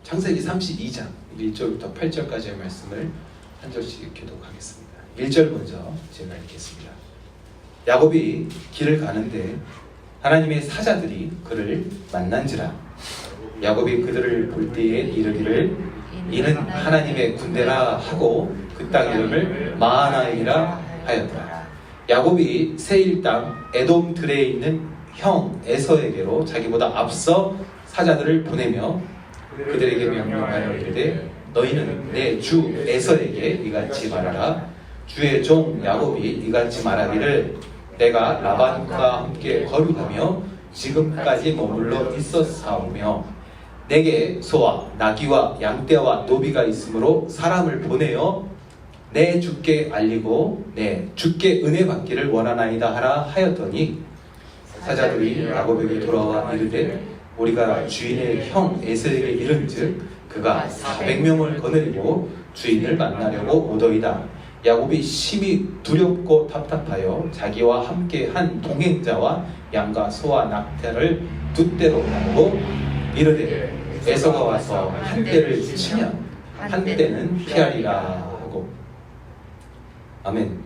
창세기 32장 1절부터 8절까지의 말씀을 한 절씩 교독하겠습니다. 1절 먼저 제가 읽겠습니다. 야곱이 길을 가는데 하나님의 사자들이 그를 만난지라. 야곱이 그들을 볼 때에 이르기를 이는 하나님의 군대라 하고 그 땅 이름을 마하나임이라 하였더라. 야곱이 세일 땅 에돔 들에 있는 형 에서에게로 자기보다 앞서 사자들을 보내며 그들에게 명령하여 이르되 너희는 내 주 에서에게 이같이 말하라. 주의 종 야곱이 이같이 말하기를 내가 라반과 함께 거류하며 지금까지 머물러 있었사오며 내게 소와 나귀와 양떼와 노비가 있으므로 사람을 보내어 내 주께 알리고 내 주께 은혜 받기를 원하나이다 하라 하였더니 사자들이 야곱에게 돌아와 이르되 우리가 주인의 형 에서에게 이른즉 그가 400명을 거느리고 주인을 만나려고 오더이다. 야곱이 심히 두렵고 답답하여 자기와 함께 한 동행자와 양과 소와 낙타를 두 떼로 나누고 이르되 에서가 와서 한 떼를 치면 한 떼는 피하리라 하고. 아멘.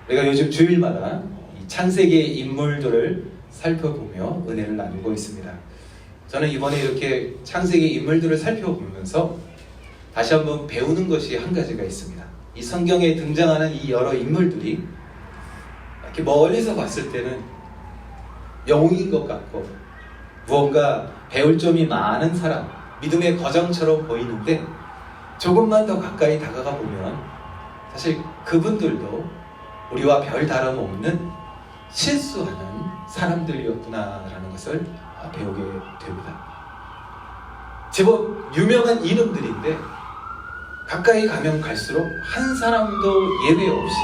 우리가 요즘 주일마다 이 창세기의 인물들을 살펴보며 은혜를 나누고 있습니다. 저는 이번에 이렇게 창세기 인물들을 살펴보면서 다시 한번 배우는 것이 한 가지가 있습니다. 이 성경에 등장하는 이 여러 인물들이 이렇게 멀리서 봤을 때는 영웅인 것 같고 무언가 배울 점이 많은 사람, 믿음의 거장처럼 보이는데 조금만 더 가까이 다가가 보면 사실 그분들도 우리와 별 다름없는 실수하는 사람들이었구나라는 것을 배우게 됩니다. 제법 유명한 이름들인데 가까이 가면 갈수록 한 사람도 예외 없이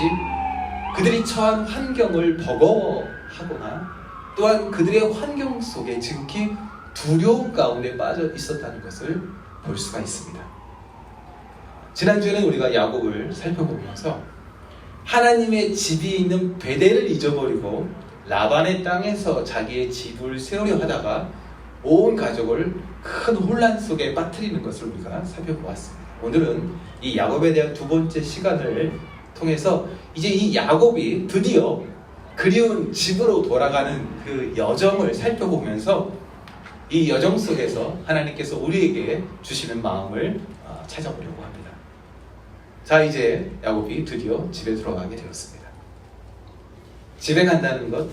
그들이 처한 환경을 버거워하거나 또한 그들의 환경 속에 지극히 두려움 가운데 빠져 있었다는 것을 볼 수가 있습니다. 지난주에는 우리가 야곱을 살펴보면서 하나님의 집이 있는 베델을 잊어버리고 라반의 땅에서 자기의 집을 세우려 하다가 온 가족을 큰 혼란 속에 빠뜨리는 것을 우리가 살펴보았습니다. 오늘은 이 야곱에 대한 두 번째 시간을 통해서 이제 이 야곱이 드디어 그리운 집으로 돌아가는 그 여정을 살펴보면서 이 여정 속에서 하나님께서 우리에게 주시는 마음을 찾아보려고 합니다. 자, 이제 야곱이 드디어 집에 들어가게 되었습니다. 집에 간다는 것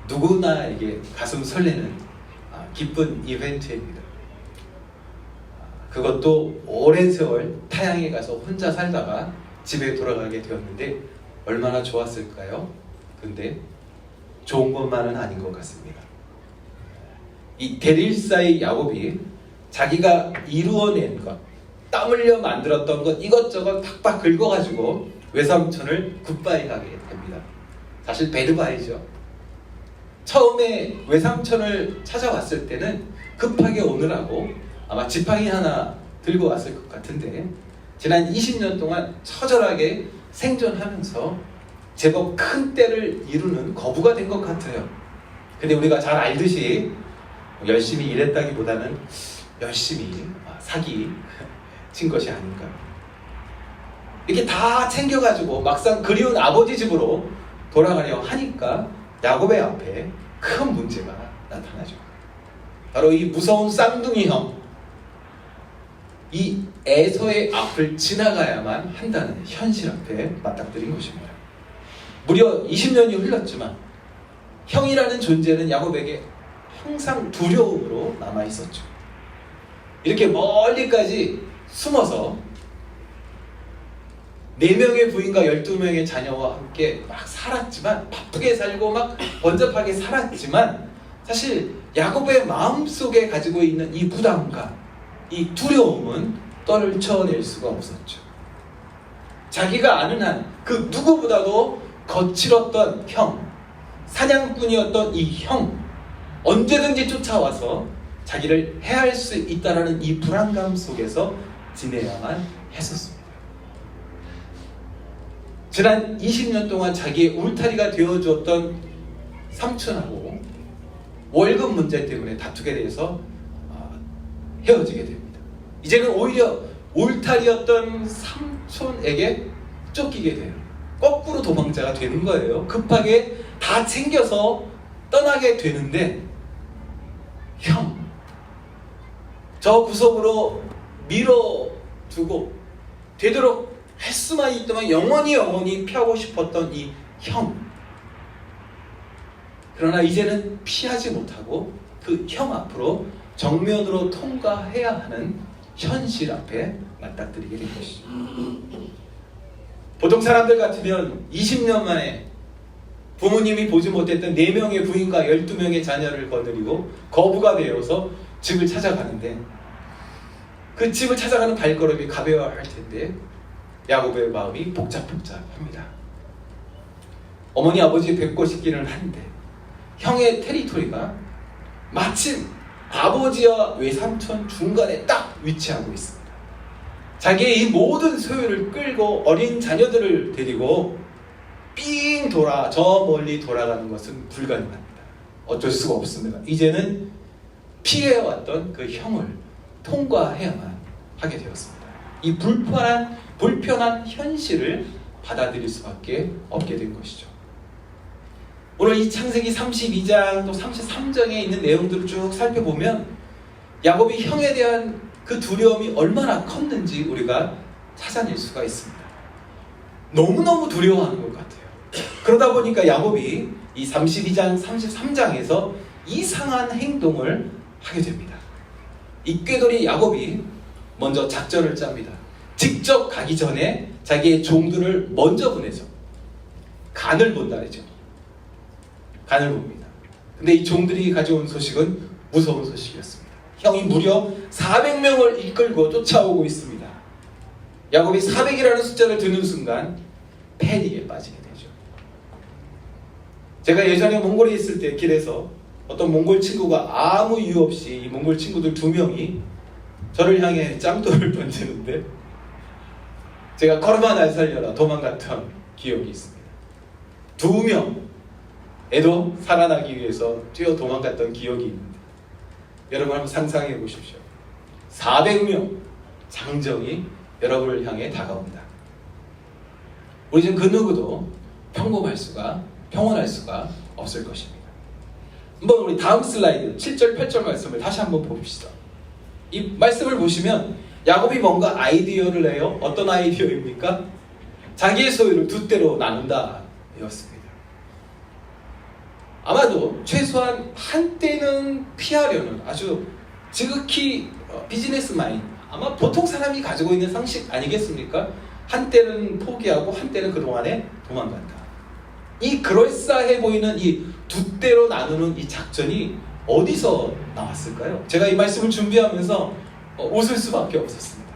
누구나에게 가슴 설레는 기쁜 이벤트입니다. 그것도 오랜 세월 타향에 가서 혼자 살다가 집에 돌아가게 되었는데 얼마나 좋았을까요? 근데 좋은 것만은 아닌 것 같습니다. 이 대릴사의 야곱이 자기가 이루어낸 것, 땀 흘려 만들었던 것 이것저것 팍팍 긁어가지고 외삼촌을 굿바이하게 됩니다. 사실 배드바이죠. 처음에 외삼촌을 찾아왔을 때는 급하게 오느라고 아마 지팡이 하나 들고 왔을 것 같은데 지난 20년 동안 처절하게 생존하면서 제법 큰 때를 이루는 거부가 된 것 같아요. 근데 우리가 잘 알듯이 열심히 일했다기보다는 열심히 사기 친 것이 아닌가. 이렇게 다 챙겨가지고 막상 그리운 아버지 집으로 돌아가려 하니까 야곱의 앞에 큰 문제가 나타나죠. 바로 이 무서운 쌍둥이 형, 이 에서의 앞을 지나가야만 한다는 현실 앞에 맞닥뜨린 것입니다. 무려 20년이 흘렀지만 형이라는 존재는 야곱에게 항상 두려움으로 남아있었죠. 이렇게 멀리까지 숨어서 4명의 부인과 12명의 자녀와 함께 막 살았지만 바쁘게 살고 막 번잡하게 살았지만 사실 야곱의 마음속에 가지고 있는 이 부담감, 이 두려움은 떨쳐낼 수가 없었죠. 자기가 아는 한 그 누구보다도 거칠었던 형, 사냥꾼이었던 이 형, 언제든지 쫓아와서 자기를 해할 수 있다는 이 불안감 속에서 지내야만 했었습니다. 지난 20년 동안 자기의 울타리가 되어주었던 삼촌하고 월급 문제 때문에 다투게 돼서 헤어지게 됩니다. 이제는 오히려 울타리였던 삼촌에게 쫓기게 돼요. 거꾸로 도망자가 되는 거예요. 급하게 다 챙겨서 떠나게 되는데 형, 저 구석으로 밀어두고 되도록 할 수만 있다면 영원히 피하고 싶었던 이 형, 그러나 이제는 피하지 못하고 그 형 앞으로 정면으로 통과해야 하는 현실 앞에 맞닥뜨리게 된 것이죠. 보통 사람들 같으면 20년 만에 부모님이 보지 못했던 4명의 부인과 12명의 자녀를 거느리고 거부가 되어서 집을 찾아가는데, 그 집을 찾아가는 발걸음이 가벼워할 텐데 야곱의 마음이 복잡합니다. 어머니 아버지 뵙고 싶기는 한데 형의 테리토리가 마침 아버지와 외삼촌 중간에 딱 위치하고 있습니다. 자기의 이 모든 소유를 끌고 어린 자녀들을 데리고 삥 돌아 저 멀리 돌아가는 것은 불가능합니다. 어쩔 수가 없습니다. 이제는 피해왔던 그 형을 통과해야만 하게 되었습니다. 이 불편한 현실을 받아들일 수밖에 없게 된 것이죠. 오늘 이 창세기 32장 또 33장에 있는 내용들을 쭉 살펴보면 야곱이 형에 대한 그 두려움이 얼마나 컸는지 우리가 찾아낼 수가 있습니다. 너무너무 두려워하는 것 같아요. 그러다 보니까 야곱이 이 32장 33장에서 이상한 행동을 하게 됩니다. 이 꾀돌이 야곱이 먼저 작전을 짭니다. 직접 가기 전에 자기의 종들을 먼저 보내죠. 간을 본다 그러죠. 간을 봅니다. 근데 이 종들이 가져온 소식은 무서운 소식이었습니다. 형이 무려 400명을 이끌고 쫓아오고 있습니다. 야곱이 400이라는 숫자를 듣는 순간 패닉에 빠지게 되죠. 제가 예전에 몽골에 있을 때 길에서 어떤 몽골 친구가 아무 이유 없이 이 몽골 친구들 2명이 저를 향해 짱돌을 던지는데 제가 걸어봐 날 살려라 도망갔던 기억이 있습니다. 2명에도 살아나기 위해서 뛰어 도망갔던 기억이 있는데 여러분 한번 상상해 보십시오. 400명 장정이 여러분을 향해 다가온다. 우리 지금 그 누구도 평온할 수가 없을 것입니다. 한번 우리 다음 슬라이드 7절 8절 말씀을 다시 한번 봅시다. 이 말씀을 보시면 야곱이 뭔가 아이디어를 내요. 어떤 아이디어입니까? 자기의 소유를 2대로 나눈다 였습니다. 아마도 최소한 한때는 피하려는 아주 지극히 비즈니스 마인, 아마 보통 사람이 가지고 있는 상식 아니겠습니까? 한때는 포기하고 한때는 그동안에 도망간다. 이 그럴싸해 보이는 이 2대로 나누는 이 작전이 어디서 나왔을까요? 제가 이 말씀을 준비하면서 웃을 수밖에 없었습니다.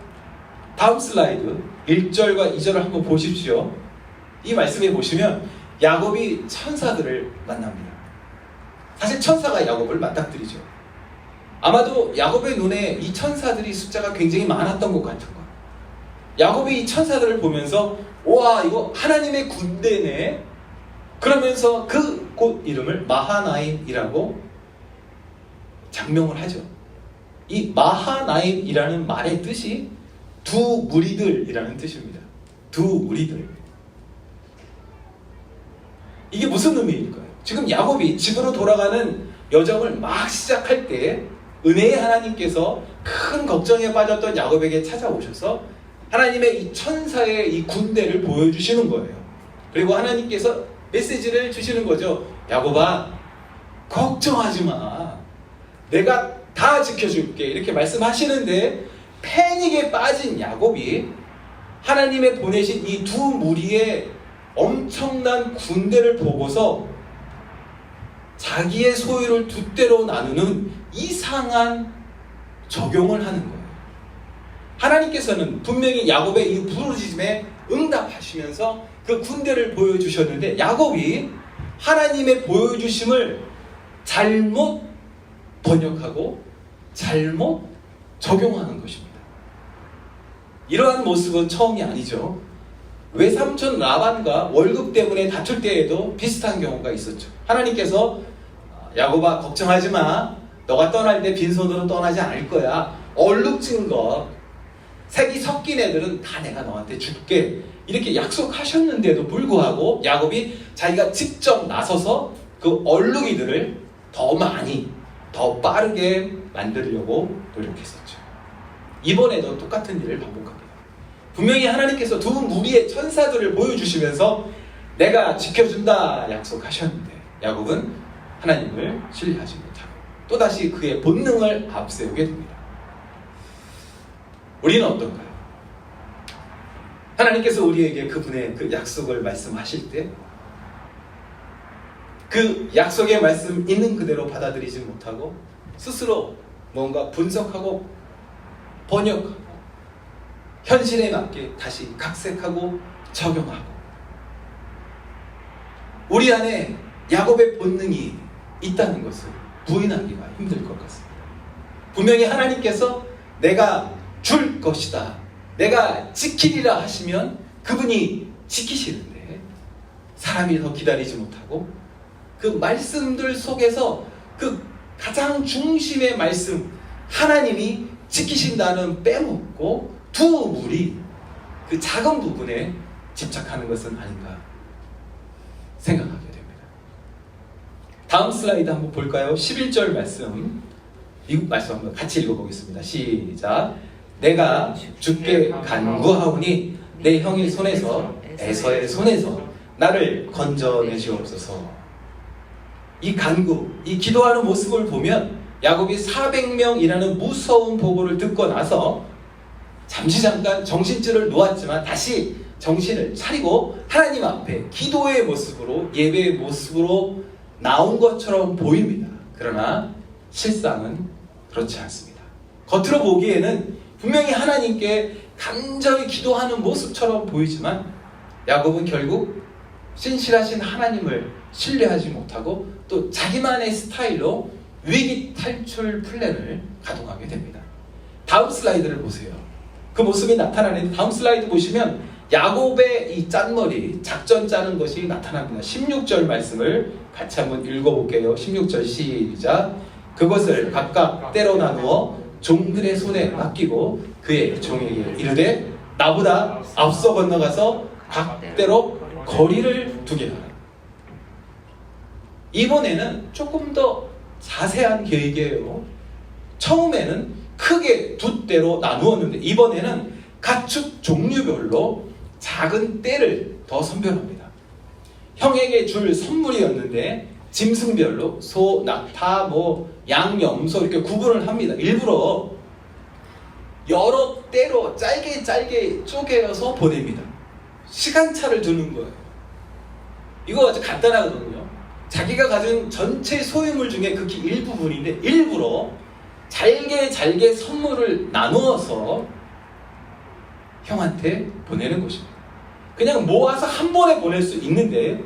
다음 슬라이드 1절과 2절을 한번 보십시오. 이 말씀에 보시면 야곱이 천사들을 만납니다. 사실 천사가 야곱을 맞닥뜨리죠. 아마도 야곱의 눈에 이 천사들이 숫자가 굉장히 많았던 것 같은 거예요. 야곱이 이 천사들을 보면서 와, 이거 하나님의 군대네. 그러면서 그 곳 이름을 마하나임이라고 장명을 하죠. 이 마하나임이라는 말의 뜻이 두 무리들이라는 뜻입니다. 두 무리들. 이게 무슨 의미일까요? 지금 야곱이 집으로 돌아가는 여정을 막 시작할 때 은혜의 하나님께서 큰 걱정에 빠졌던 야곱에게 찾아오셔서 하나님의 이 천사의 이 군대를 보여주시는 거예요. 그리고 하나님께서 메시지를 주시는 거죠. 야곱아, 걱정하지 마. 내가 다 지켜줄게. 이렇게 말씀하시는데 패닉에 빠진 야곱이 하나님의 보내신 이 두 무리의 엄청난 군대를 보고서 자기의 소유를 2대로 나누는 이상한 적용을 하는 거예요. 하나님께서는 분명히 야곱의 이 부르짖음에 응답하시면서 그 군대를 보여주셨는데 야곱이 하나님의 보여주심을 잘못 번역하고 잘못 적용하는 것입니다. 이러한 모습은 처음이 아니죠. 외삼촌 라반과 월급 때문에 다툴 때에도 비슷한 경우가 있었죠. 하나님께서 야곱아 걱정하지 마. 너가 떠날 때 빈손으로 떠나지 않을 거야. 얼룩진 것, 색이 섞인 애들은 다 내가 너한테 줄게 이렇게 약속하셨는데도 불구하고 야곱이 자기가 직접 나서서 그 얼룩이들을 더 많이, 더 빠르게 만들려고 노력했었죠. 이번에도 똑같은 일을 반복합니다. 분명히 하나님께서 두 무리의 천사들을 보여주시면서 내가 지켜준다 약속하셨는데 야곱은 하나님을 신뢰하지 못하고 또다시 그의 본능을 앞세우게 됩니다. 우리는 어떤가요? 하나님께서 우리에게 그분의 그 약속을 말씀하실 때 그 약속의 말씀 있는 그대로 받아들이지 못하고 스스로 뭔가 분석하고 번역하고 현실에 맞게 다시 각색하고 적용하고 우리 안에 야곱의 본능이 있다는 것을 부인하기가 힘들 것 같습니다. 분명히 하나님께서 내가 줄 것이다, 내가 지키리라 하시면 그분이 지키시는데 사람이 더 기다리지 못하고 그 말씀들 속에서 그 가장 중심의 말씀 하나님이 지키신다는 빼먹고 두 무리 그 작은 부분에 집착하는 것은 아닌가 생각하게 됩니다. 다음 슬라이드 한번 볼까요? 11절 말씀, 미국 말씀 한번 같이 읽어보겠습니다. 시작. 내가 주께 간구하오니 내 형의 손에서 에서의 손에서 나를 건져내시옵소서. 이 간구, 이 기도하는 모습을 보면 야곱이 400명이라는 무서운 보고를 듣고 나서 잠시 잠깐 정신줄을 놓았지만 다시 정신을 차리고 하나님 앞에 기도의 모습으로 예배의 모습으로 나온 것처럼 보입니다. 그러나 실상은 그렇지 않습니다. 겉으로 보기에는 분명히 하나님께 간절히 기도하는 모습처럼 보이지만 야곱은 결국 신실하신 하나님을 신뢰하지 못하고 또 자기만의 스타일로 위기 탈출 플랜을 가동하게 됩니다. 다음 슬라이드를 보세요. 그 모습이 나타나는데 다음 슬라이드 보시면 야곱의 이 짠머리, 작전 짜는 것이 나타납니다. 16절 말씀을 같이 한번 읽어볼게요. 16절 시작. 그것을 각각 때로 나누어 종들의 손에 맡기고 그의 종에게 이르되 나보다 앞서 건너가서 각대로 거리를 두게 하라. 이번에는 조금 더 자세한 계획이에요. 처음에는 크게 두 떼로 나누었는데 이번에는 가축 종류별로 작은 떼를 더 선별합니다. 형에게 줄 선물이었는데 짐승별로 소, 낙타, 양, 염소 이렇게 구분을 합니다. 일부러 여러 떼로 짧게 쪼개서 보냅니다. 시간차를 두는 거예요. 이거 아주 간단하거든요. 자기가 가진 전체 소유물 중에 극히 일부분인데 일부러 잘게 선물을 나누어서 형한테 보내는 것입니다. 그냥 모아서 한 번에 보낼 수 있는데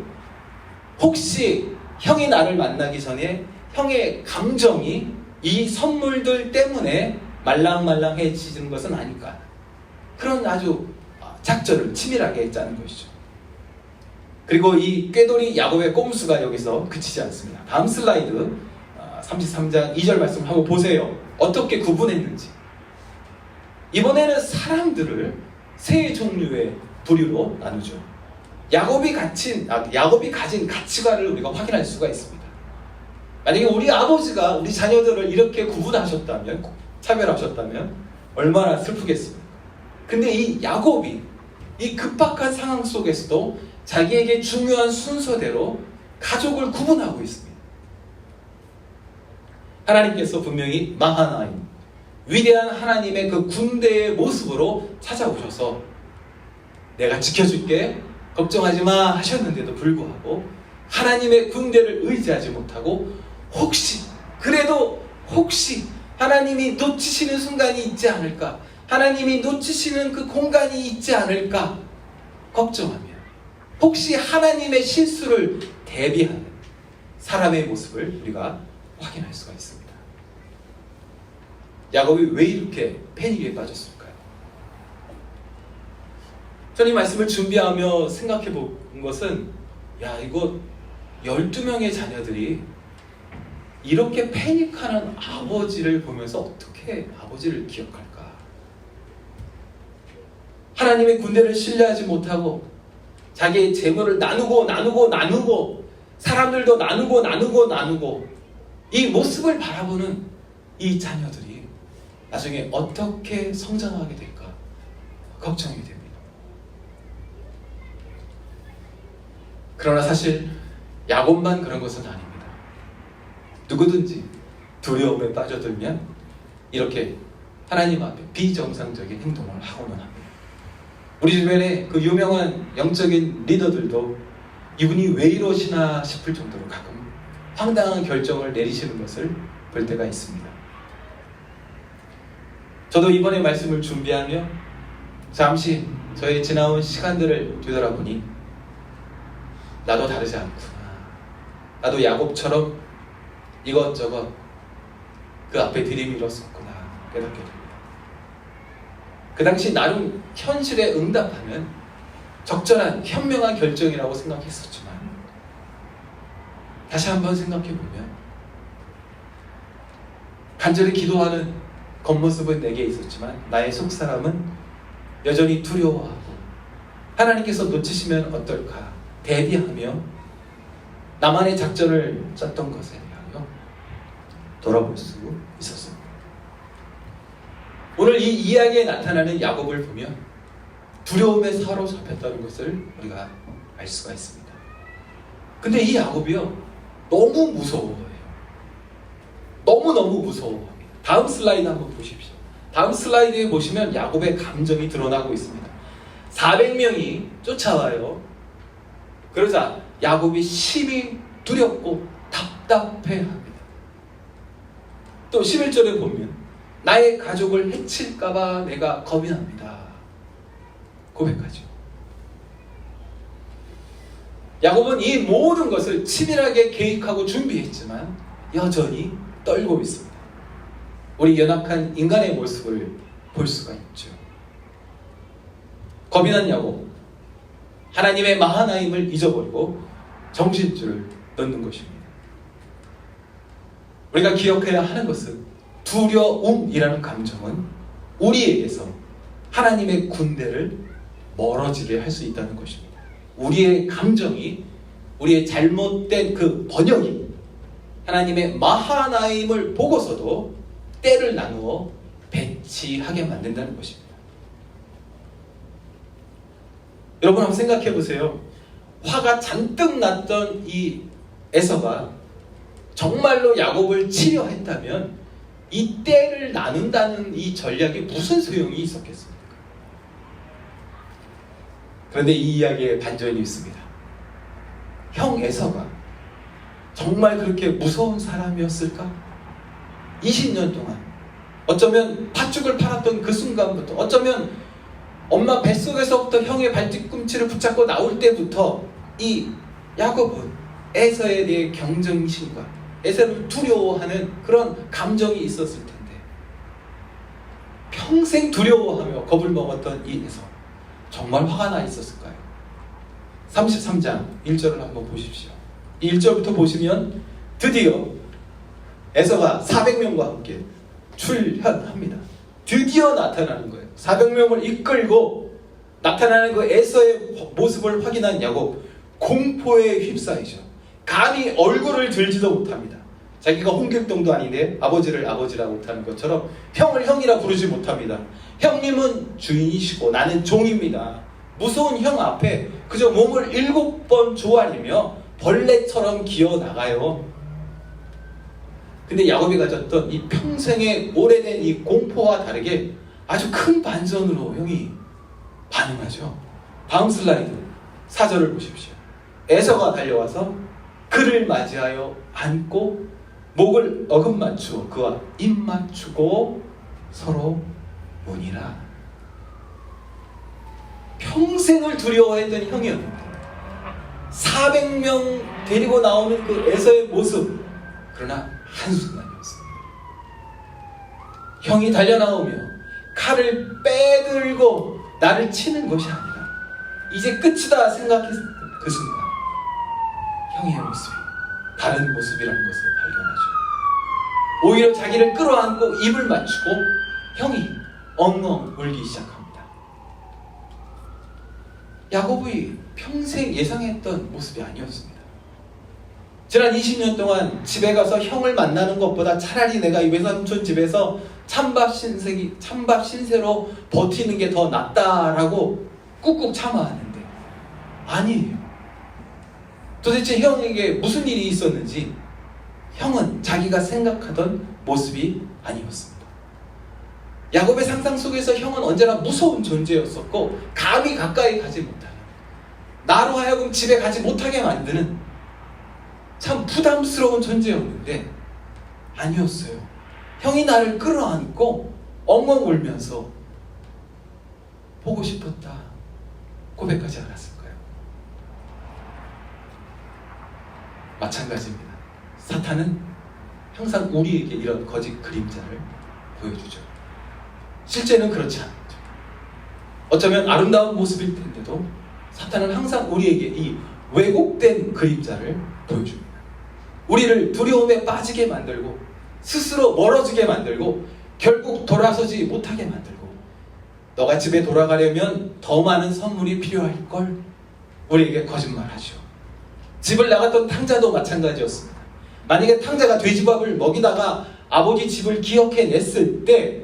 혹시 형이 나를 만나기 전에 형의 감정이 이 선물들 때문에 말랑말랑해지는 것은 아닐까. 그런 아주 작전을 치밀하게 짜는 것이죠. 그리고 이 꾀돌이 야곱의 꼼수가 여기서 그치지 않습니다. 다음 슬라이드 33장 2절 말씀 한번 보세요. 어떻게 구분했는지. 이번에는 사람들을 세 종류의 부류로 나누죠. 야곱이 가진 가치관을 우리가 확인할 수가 있습니다. 만약에 우리 아버지가 우리 자녀들을 이렇게 구분하셨다면, 차별하셨다면 얼마나 슬프겠습니까? 근데 이 야곱이 이 급박한 상황 속에서도 자기에게 중요한 순서대로 가족을 구분하고 있습니다. 하나님께서 분명히 마하나임, 위대한 하나님의 그 군대의 모습으로 찾아오셔서 내가 지켜줄게, 걱정하지 마 하셨는데도 불구하고 하나님의 군대를 의지하지 못하고 혹시 하나님이 놓치시는 순간이 있지 않을까, 하나님이 놓치시는 그 공간이 있지 않을까 걱정하며 혹시 하나님의 실수를 대비하는 사람의 모습을 우리가 확인할 수가 있습니다. 야곱이 왜 이렇게 패닉에 빠졌을까요? 저는 이 말씀을 준비하며 생각해 본 것은 이거 12명의 자녀들이 이렇게 패닉하는 아버지를 보면서 어떻게 아버지를 기억할까? 하나님의 군대를 신뢰하지 못하고 자기의 재물을 나누고 사람들도 나누고 이 모습을 바라보는 이 자녀들이 나중에 어떻게 성장하게 될까 걱정이 됩니다. 그러나 사실 야곱만 그런 것은 아닙니다. 누구든지 두려움에 빠져들면 이렇게 하나님 앞에 비정상적인 행동을 하고는 합니다. 우리 주변에 그 유명한 영적인 리더들도 이분이 왜 이러시나 싶을 정도로 가끔 황당한 결정을 내리시는 것을 볼 때가 있습니다. 저도 이번에 말씀을 준비하며 잠시 저의 지나온 시간들을 되돌아보니 나도 다르지 않구나. 나도 야곱처럼 이것저것 그 앞에 들이밀었었구나 깨닫게 됩니다. 그 당시 나름 현실에 응답하는 적절한 현명한 결정이라고 생각했었지만 다시 한번 생각해보면 간절히 기도하는 겉모습은 내게 있었지만 나의 속사람은 여전히 두려워하고 하나님께서 놓치시면 어떨까 대비하며 나만의 작전을 짰던 것에 대하여 돌아볼 수 있었습니다. 오늘 이 이야기에 나타나는 야곱을 보면 두려움에 사로잡혔다는 것을 우리가 알 수가 있습니다. 근데 이 야곱이요 너무 무서워해요. 너무너무 무서워합니다. 다음 슬라이드 한번 보십시오. 다음 슬라이드에 보시면 야곱의 감정이 드러나고 있습니다. 400명이 쫓아와요. 그러자 야곱이 심히 두렵고 답답해합니다. 또 11절에 보면 나의 가족을 해칠까봐 내가 겁이 납니다. 고백하죠. 야곱은 이 모든 것을 치밀하게 계획하고 준비했지만 여전히 떨고 있습니다. 우리 연약한 인간의 모습을 볼 수가 있죠. 겁이 난 야곱, 하나님의 마하나임을 잊어버리고 정신줄을 넣는 것입니다. 우리가 기억해야 하는 것은 두려움이라는 감정은 우리에게서 하나님의 군대를 멀어지게 할 수 있다는 것입니다. 우리의 감정이 우리의 잘못된 그 번영이 하나님의 마하나임을 보고서도 때를 나누어 배치하게 만든다는 것입니다. 여러분 한번 생각해 보세요. 화가 잔뜩 났던 이 에서가 정말로 야곱을 치려 했다면 이 때를 나눈다는 이 전략에 무슨 소용이 있었겠습니까? 그런데 이 이야기에 반전이 있습니다. 형 에서가 정말 그렇게 무서운 사람이었을까? 20년 동안 어쩌면 팥죽을 팔았던 그 순간부터 어쩌면 엄마 뱃속에서부터 형의 발뒤꿈치를 붙잡고 나올 때부터 이 야곱은 에서에 대해 경쟁심과 에서를 두려워하는 그런 감정이 있었을 텐데 평생 두려워하며 겁을 먹었던 이 에서 정말 화가 나 있었을까요? 33장 1절을 한번 보십시오. 1절부터 보시면 드디어 에서가 400명과 함께 출현합니다. 드디어 나타나는 거예요. 400명을 이끌고 나타나는 그 에서의 모습을 확인한 야곱 공포에 휩싸이죠. 감히 얼굴을 들지도 못합니다. 자기가 홍길동도 아닌데 아버지를 아버지라고 못하는 것처럼 형을 형이라 부르지 못합니다. 형님은 주인이시고 나는 종입니다. 무서운 형 앞에 그저 몸을 7번 조아리며 벌레처럼 기어나가요. 근데 야곱이 가졌던 이 평생의 오래된 이 공포와 다르게 아주 큰 반전으로 형이 반응하죠. 다음 슬라이드 4절을 보십시오. 에서가 달려와서 그를 맞이하여 안고 목을 어긋맞추어 그와 입 맞추고 서로 우니라. 평생을 두려워했던 형이었는데 400명 데리고 나오는 그 에서의 모습, 그러나 한순간이었습니다. 형이 달려나오며 칼을 빼들고 나를 치는 것이 아니라 이제 끝이다 생각했을 그 순간 형의 모습이 다른 모습이라는 것을 발견하죠. 오히려 자기를 끌어안고 입을 맞추고 형이 엉엉 울기 시작합니다. 야곱이 평생 예상했던 모습이 아니었습니다. 지난 20년 동안 집에 가서 형을 만나는 것보다 차라리 내가 이 외삼촌 집에서 찬밥 신세로 버티는 게 더 낫다라고 꾹꾹 참아왔는데 아니에요. 도대체 형에게 무슨 일이 있었는지 형은 자기가 생각하던 모습이 아니었습니다. 야곱의 상상 속에서 형은 언제나 무서운 존재였었고 감히 가까이 가지 못하는, 나로 하여금 집에 가지 못하게 만드는 참 부담스러운 존재였는데 아니었어요. 형이 나를 끌어안고 엉엉 울면서 보고 싶었다 고백하지 않았을까요? 마찬가지입니다. 사탄은 항상 우리에게 이런 거짓 그림자를 보여주죠. 실제는 그렇지 않죠. 어쩌면 아름다운 모습일 텐데도 사탄은 항상 우리에게 이 왜곡된 그림자를 보여줍니다. 우리를 두려움에 빠지게 만들고 스스로 멀어지게 만들고 결국 돌아서지 못하게 만들고, 너가 집에 돌아가려면 더 많은 선물이 필요할걸 우리에게 거짓말하죠. 집을 나갔던 탕자도 마찬가지였습니다. 만약에 탕자가 돼지밥을 먹이다가 아버지 집을 기억해냈을 때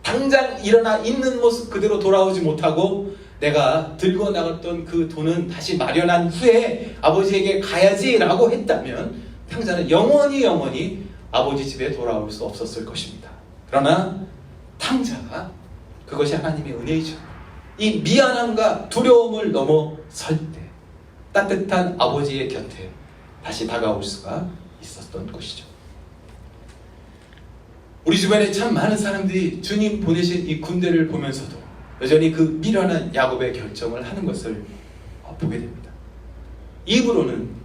당장 일어나 있는 모습 그대로 돌아오지 못하고 내가 들고 나갔던 그 돈은 다시 마련한 후에 아버지에게 가야지라고 했다면 탕자는 영원히 아버지 집에 돌아올 수 없었을 것입니다. 그러나 탕자가, 그것이 하나님의 은혜이죠, 이 미안함과 두려움을 넘어설 때 따뜻한 아버지의 곁에 다시 다가올 수가 있었던 것이죠. 우리 주변에 참 많은 사람들이 주님 보내신 이 군대를 보면서도 여전히 그 미련한 야곱의 결정을 하는 것을 보게 됩니다. 입으로는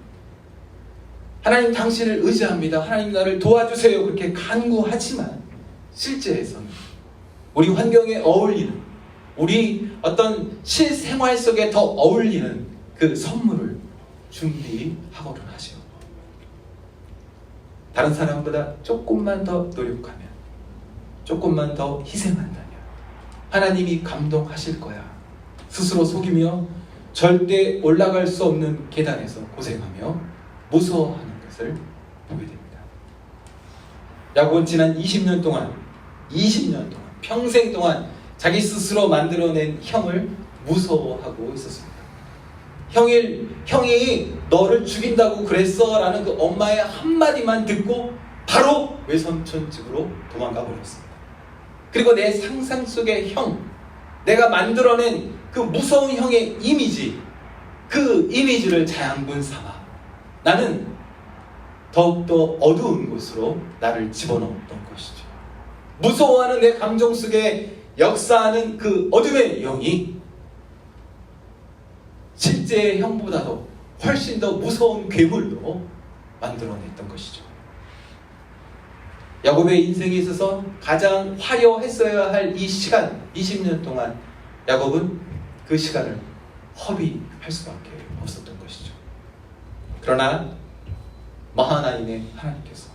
하나님 당신을 의지합니다, 하나님 나를 도와주세요 그렇게 간구하지만 실제에서는 우리 환경에 어울리는, 우리 어떤 실생활 속에 더 어울리는 그 선물을 준비하고는 하죠. 다른 사람보다 조금만 더 노력하면, 조금만 더 희생한다면 하나님이 감동하실 거야 스스로 속이며 절대 올라갈 수 없는 계단에서 고생하며 무서워하는 것을 보게 됩니다. 야곱은 지난 20년 동안 평생 동안 자기 스스로 만들어낸 형을 무서워하고 있었습니다. 형이 너를 죽인다고 그랬어 라는 그 엄마의 한마디만 듣고 바로 외삼촌 집으로 도망가 버렸습니다. 그리고 내 상상 속의 형, 내가 만들어낸 그 무서운 형의 이미지, 그 이미지를 자양분 삼아 나는 더욱더 어두운 곳으로 나를 집어넣었던 것이죠. 무서워하는 내 감정 속에 역사하는 그 어둠의 영이 실제의 형보다도 훨씬 더 무서운 괴물로 만들어냈던 것이죠. 야곱의 인생에 있어서 가장 화려했어야 할 이 시간, 20년 동안 야곱은 그 시간을 허비할 수밖에 없었던 것이죠. 그러나 마하나임의 하나님께서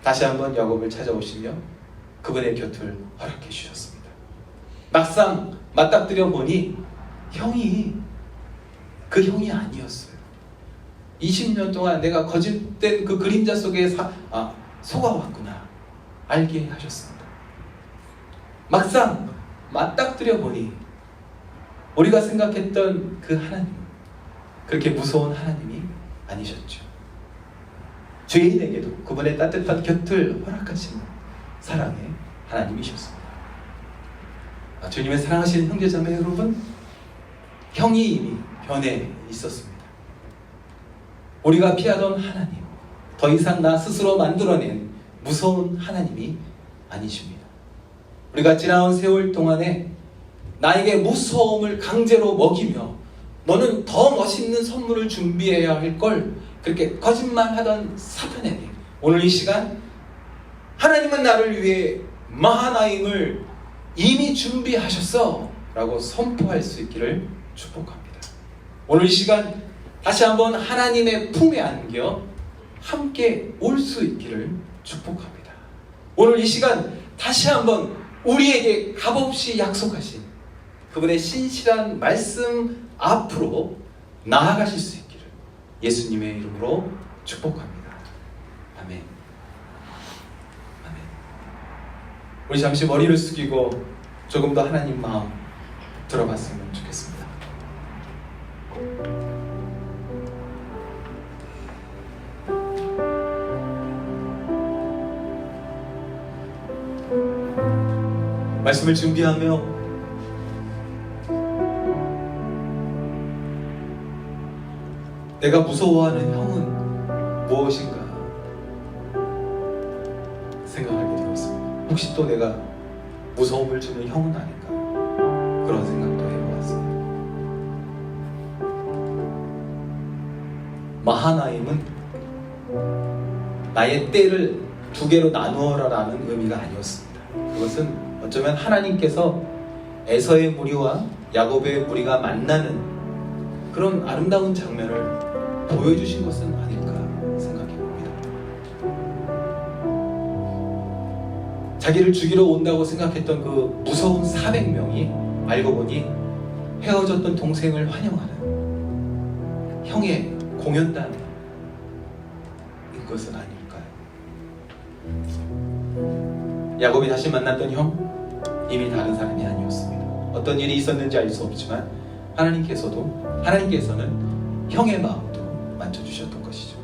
다시 한번 야곱을 찾아오시며 그분의 곁을 허락해 주셨습니다. 막상 맞닥뜨려 보니 형이 그 형이 아니었어요. 20년 동안 내가 거짓된 그 그림자 속에 속아왔구나 알게 하셨습니다. 막상 맞닥뜨려 보니 우리가 생각했던 그 하나님, 그렇게 무서운 하나님이 아니셨죠. 죄인에게도 그분의 따뜻한 곁을 허락하시는 사랑의 하나님이셨습니다. 주님의 사랑하시는 형제자매 여러분, 형이 이미 변해 있었습니다. 우리가 피하던 하나님, 더 이상 나 스스로 만들어낸 무서운 하나님이 아니십니다. 우리가 지나온 세월 동안에 나에게 무서움을 강제로 먹이며 너는 더 멋있는 선물을 준비해야 할 걸 그렇게 거짓말하던 사탄에게 오늘 이 시간 하나님은 나를 위해 마하나임을 이미 준비하셨어 라고 선포할 수 있기를 축복합니다. 오늘 이 시간 다시 한번 하나님의 품에 안겨 함께 올 수 있기를 축복합니다. 오늘 이 시간 다시 한번 우리에게 값없이 약속하신 그분의 신실한 말씀 앞으로 나아가실 수 있기를 예수님의 이름으로 축복합니다. 아멘. 아멘. 우리 잠시 머리를 숙이고 조금 더 하나님 마음 들어봤으면 좋겠습니다. 말씀을 준비하며 내가 무서워하는 형은 무엇인가 생각하게 되었습니다. 혹시 또 내가 무서움을 주는 형은 아닐까 그런 생각도 해보았습니다. 마하나임은 나의 때를 두 개로 나누어라라는 의미가 아니었습니다. 그것은 어쩌면 하나님께서 에서의 무리와 야곱의 무리가 만나는 그런 아름다운 장면을 보여주신 것은 아닐까 생각해 봅니다. 자기를 죽이러 온다고 생각했던 그 무서운 400명이 알고 보니 헤어졌던 동생을 환영하는 형의 공연단인 것은 아닐까요? 야곱이 다시 만났던 형 이미 다른 사람이 아니었습니다. 어떤 일이 있었는지 알 수 없지만 하나님께서는 형의 마음도 만져주셨던 것이죠.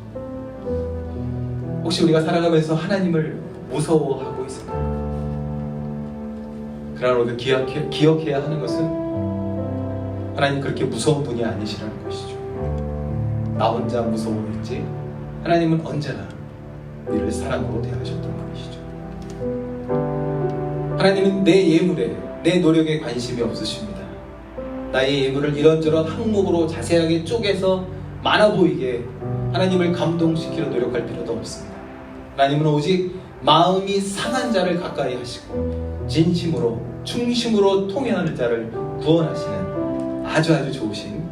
혹시 우리가 살아가면서 하나님을 무서워하고 있습니까? 그러나 우리가 기억해야 하는 것은 하나님 그렇게 무서운 분이 아니시라는 것이죠. 나 혼자 무서워했지 하나님은 언제나 우리를 사랑으로 대하셨던 분이시죠. 하나님은 내 예물에 내 노력에 관심이 없으십니다. 나의 예물을 이런저런 항목으로 자세하게 쪼개서 많아 보이게 하나님을 감동시키려 노력할 필요도 없습니다. 하나님은 오직 마음이 상한 자를 가까이 하시고 진심으로 충심으로 통회하는 자를 구원하시는 아주 좋으신